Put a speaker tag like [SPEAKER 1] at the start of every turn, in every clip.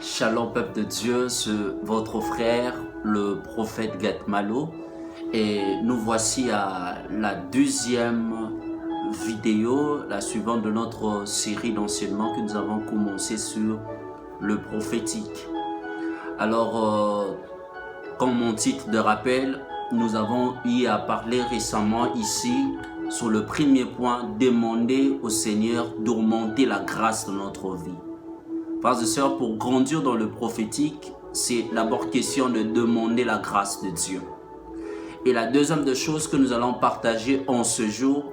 [SPEAKER 1] Shalom peuple de Dieu, c'est votre frère, le prophète Gatmalo. Et nous voici à la deuxième vidéo, la suivante de notre série d'enseignements que nous avons commencé sur le prophétique. Alors, comme mon titre de rappel, nous avons eu à parler récemment ici sur le premier point, demander au Seigneur d'augmenter la grâce de notre vie. Frères et sœurs, pour grandir dans le prophétique, c'est d'abord question de demander la grâce de Dieu. Et la deuxième des choses que nous allons partager en ce jour,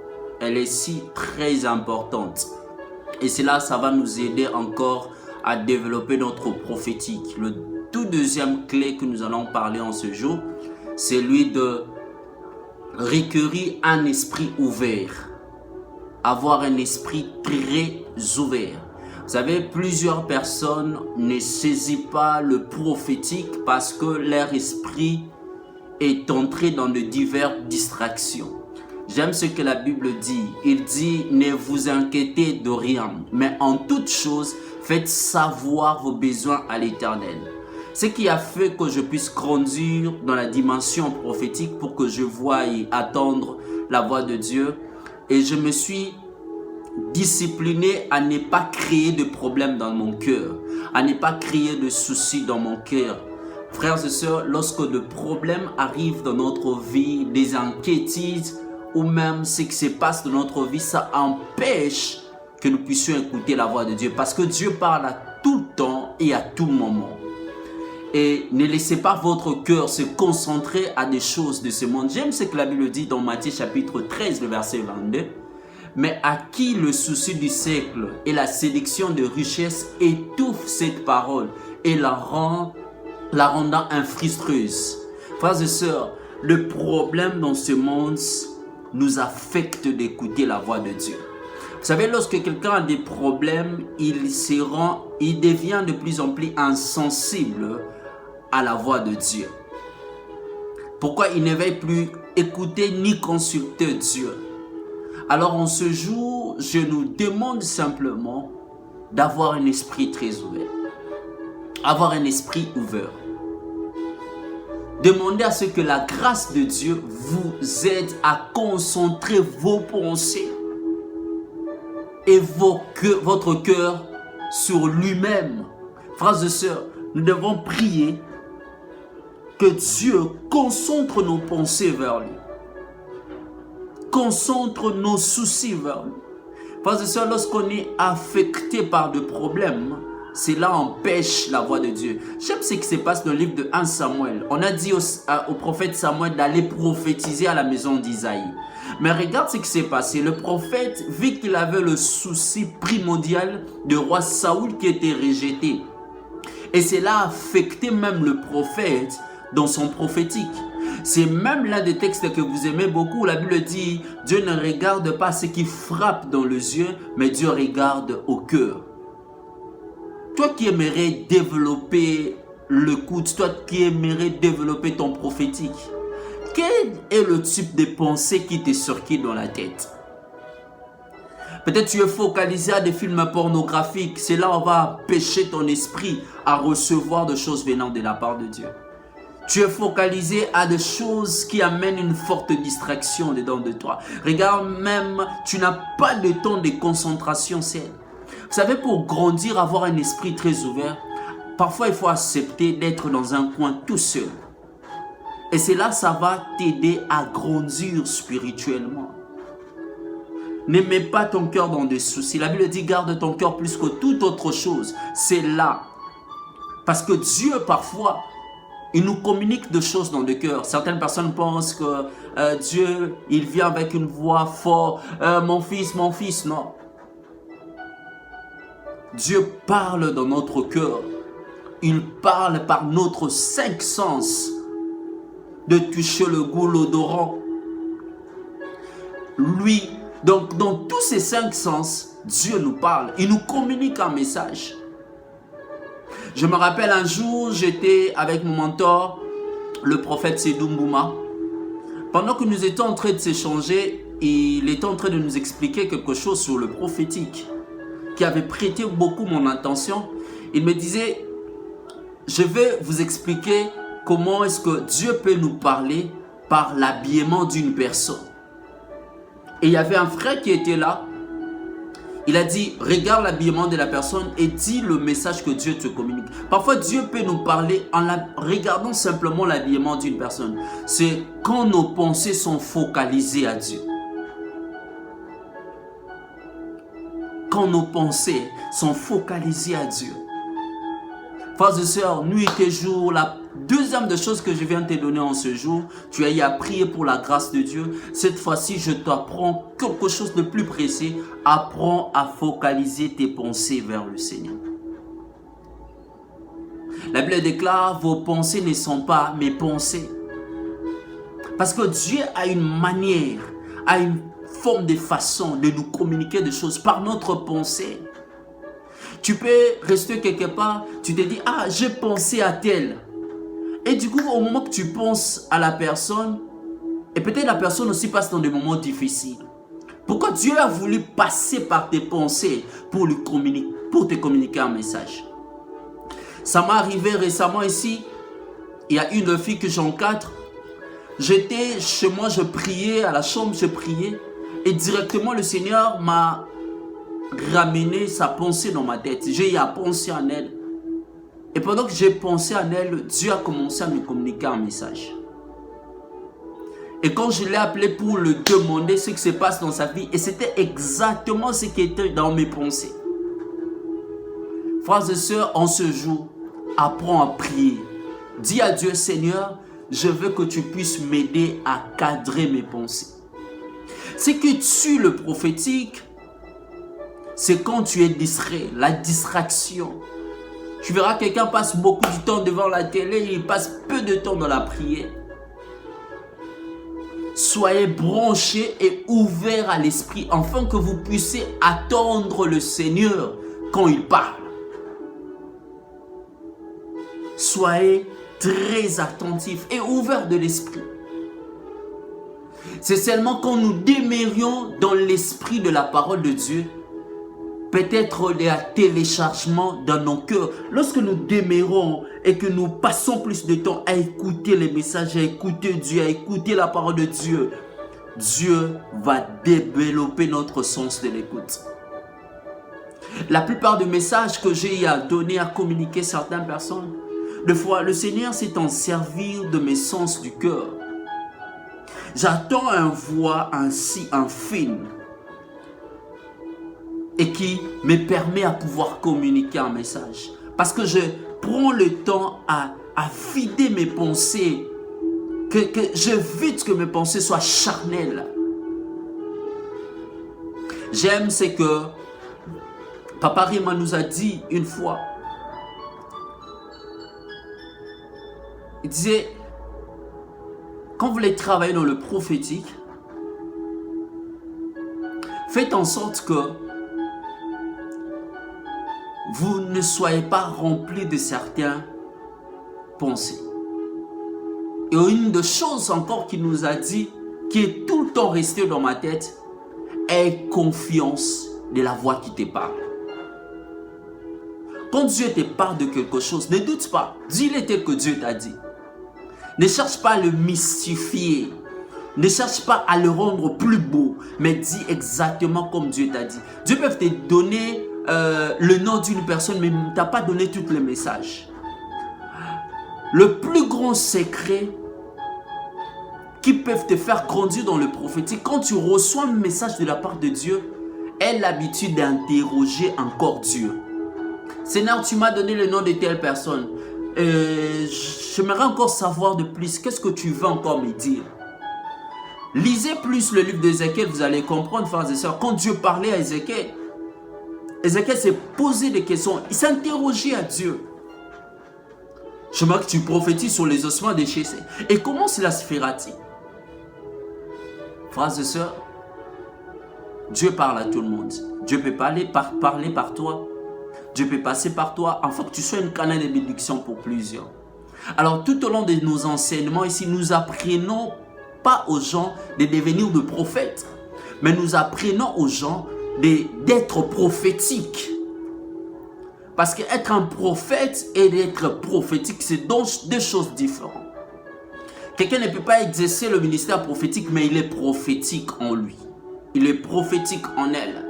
[SPEAKER 1] elle est si très importante. Et cela, ça va nous aider encore à développer notre prophétique. Le tout deuxième clé que nous allons parler en ce jour, c'est lui de requérir un esprit ouvert. Avoir un esprit très ouvert. Vous savez, plusieurs personnes ne saisissent pas le prophétique parce que leur esprit est entré dans de diverses distractions. J'aime ce que la Bible dit. Il dit, ne vous inquiétez de rien, mais en toute chose, faites savoir vos besoins à l'Éternel. Ce qui a fait que je puisse grandir dans la dimension prophétique pour que je voie et attendre la voix de Dieu. Et je me suis discipliné à ne pas créer de problèmes dans mon cœur, à ne pas créer de soucis dans mon cœur. Frères et sœurs, lorsque le problème arrive dans notre vie, des inquiétudes ou même ce qui se passe dans notre vie, ça empêche que nous puissions écouter la voix de Dieu. Parce que Dieu parle à tout temps et à tout moment. Et ne laissez pas votre cœur se concentrer à des choses de ce monde. J'aime ce que la Bible dit dans Matthieu chapitre 13, le verset 22. Mais à qui le souci du siècle et la séduction de richesse étouffent cette parole et la rendant infructueuse. Frères et sœurs, le problème dans ce monde nous affecte d'écouter la voix de Dieu. Vous savez, lorsque quelqu'un a des problèmes, il devient de plus en plus insensible à la voix de Dieu. Pourquoi il ne veut plus écouter ni consulter Dieu? Alors en ce jour, je nous demande simplement d'avoir un esprit très ouvert. Avoir un esprit ouvert. Demandez à ce que la grâce de Dieu vous aide à concentrer vos pensées et votre cœur sur lui-même. Frères et sœurs, nous devons prier que Dieu concentre nos pensées vers lui. Concentre nos soucis vers lui. Frères et sœurs, lorsqu'on est affecté par des problèmes, cela empêche la voix de Dieu. J'aime ce qui se passe dans le livre de 1 Samuel. On a dit au prophète Samuel d'aller prophétiser à la maison d'Isaïe. Mais regarde ce qui s'est passé. Le prophète, vu qu'il avait le souci primordial du roi Saoul qui était rejeté. Et cela a affecté même le prophète dans son prophétique. C'est même l'un des textes que vous aimez beaucoup. La Bible dit, Dieu ne regarde pas ce qui frappe dans les yeux, mais Dieu regarde au cœur. Toi qui aimerais développer l'écoute, toi qui aimerais développer ton prophétique, quel est le type de pensée qui te circule dans la tête? Peut-être tu es focalisé à des films pornographiques. Cela va empêcher ton esprit à recevoir des choses venant de la part de Dieu. Tu es focalisé à des choses qui amènent une forte distraction dedans de toi. Regarde, même, tu n'as pas de temps de concentration saine. Vous savez, pour grandir, avoir un esprit très ouvert, parfois il faut accepter d'être dans un coin tout seul. Et cela, ça va t'aider à grandir spirituellement. Ne mets pas ton cœur dans des soucis. La Bible dit, garde ton cœur plus que toute autre chose. C'est là. Parce que Dieu, parfois, il nous communique des choses dans le cœur. Certaines personnes pensent que Dieu, il vient avec une voix forte. Mon fils, non. Dieu parle dans notre cœur. Il parle par notre cinq sens. De toucher le goût, l'odorant. Lui, donc dans tous ces cinq sens, Dieu nous parle. Il nous communique un message. Je me rappelle un jour, j'étais avec mon mentor, le prophète Sédou Mbouma. Pendant que nous étions en train de s'échanger, il était en train de nous expliquer quelque chose sur le prophétique qui avait prêté beaucoup mon attention. Il me disait, je vais vous expliquer comment est-ce que Dieu peut nous parler par l'habillement d'une personne. Et il y avait un frère qui était là. Il a dit, regarde l'habillement de la personne et dis le message que Dieu te communique. Parfois, Dieu peut nous parler en regardant simplement l'habillement d'une personne. C'est quand nos pensées sont focalisées à Dieu. Quand nos pensées sont focalisées à Dieu. Frères et sœurs, nuit et jour, la deuxième des choses que je viens te donner en ce jour, tu as eu à prier pour la grâce de Dieu. Cette fois-ci, je t'apprends quelque chose de plus précis. Apprends à focaliser tes pensées vers le Seigneur. La Bible déclare, vos pensées ne sont pas mes pensées. Parce que Dieu a une manière, a une forme de façon de nous communiquer des choses par notre pensée. Tu peux rester quelque part, tu te dis, ah, j'ai pensé à tel. Et du coup, au moment que tu penses à la personne, et peut-être la personne aussi passe dans des moments difficiles. Pourquoi Dieu a voulu passer par tes pensées pour te communiquer un message? Ça m'est arrivé récemment ici, il y a une fille que j'encadre. J'étais chez moi, je priais, à la chambre, je priais. Et directement, le Seigneur m'a ramené sa pensée dans ma tête. J'ai eu à penser en elle. Et pendant que j'ai pensé en elle, Dieu a commencé à me communiquer un message. Et quand je l'ai appelé pour le demander ce qui se passe dans sa vie, et c'était exactement ce qui était dans mes pensées. Frères et sœurs, en ce jour, apprends à prier. Dis à Dieu, Seigneur, je veux que tu puisses m'aider à cadrer mes pensées. Ce qui tue le prophétique, c'est quand tu es distrait, la distraction. Tu verras quelqu'un passe beaucoup de temps devant la télé et il passe peu de temps dans la prière. Soyez branchés et ouverts à l'esprit afin que vous puissiez attendre le Seigneur quand il parle. Soyez très attentifs et ouverts de l'esprit. C'est seulement quand nous demeurions dans l'esprit de la parole de Dieu, peut-être les téléchargements dans nos cœurs. Lorsque nous demeurons et que nous passons plus de temps à écouter les messages, à écouter Dieu, à écouter la parole de Dieu, Dieu va développer notre sens de l'écoute. La plupart des messages que j'ai à donner, à communiquer à certaines personnes, des fois, le Seigneur s'est en servir de mes sens du cœur. J'attends un voix ainsi, un film, et qui me permet à pouvoir communiquer un message. Parce que je prends le temps à vider mes pensées, que j'évite que mes pensées soient charnelles. J'aime ce que Papa Rima nous a dit une fois. Il disait, quand vous voulez travailler dans le prophétique, faites en sorte que vous ne soyez pas remplis de certaines pensées. Et une des choses encore qu'il nous a dit, qui est tout le temps resté dans ma tête, aie confiance de la voix qui te parle. Quand Dieu te parle de quelque chose, ne doute pas, dis-le tel que Dieu t'a dit. Ne cherche pas à le mystifier. Ne cherche pas à le rendre plus beau. Mais dis exactement comme Dieu t'a dit. Dieu peut te donner le nom d'une personne, mais il ne t'a pas donné tous les messages. Le plus grand secret qui peut te faire grandir dans le prophétique, quand tu reçois un message de la part de Dieu, aie l'habitude d'interroger encore Dieu. Seigneur, tu m'as donné le nom de telle personne. J'aimerais encore savoir de plus. Qu'est-ce que tu veux encore me dire? Lisez plus le livre d'Ézéchiel, vous allez comprendre, frères et sœurs. Quand Dieu parlait à Ézéchiel, Ézéchiel s'est posé des questions. Il s'est interrogé à Dieu. J'aimerais que tu prophétises sur les ossements déchaînés. Et comment cela se fera-t-il? Frères et sœurs, Dieu parle à tout le monde. Dieu peut parler par toi. Dieu peut passer par toi afin que tu sois une canal de bénédiction pour plusieurs. Alors tout au long de nos enseignements ici, nous apprenons pas aux gens de devenir de prophètes, mais nous apprenons aux gens d'être prophétiques. Parce qu'être un prophète et d'être prophétique, c'est donc deux choses différentes. Quelqu'un ne peut pas exercer le ministère prophétique, mais il est prophétique en lui. Il est prophétique en elle.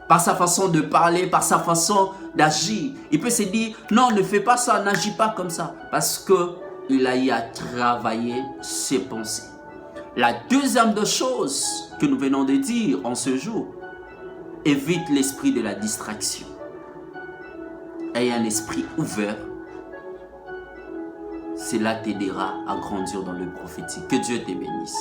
[SPEAKER 1] Par sa façon de parler, par sa façon d'agir. Il peut se dire, non, ne fais pas ça, n'agis pas comme ça. Parce qu'il a eu à travailler ses pensées. La deuxième des choses que nous venons de dire en ce jour, évite l'esprit de la distraction. Aie un esprit ouvert. Cela t'aidera à grandir dans le prophétique. Que Dieu te bénisse.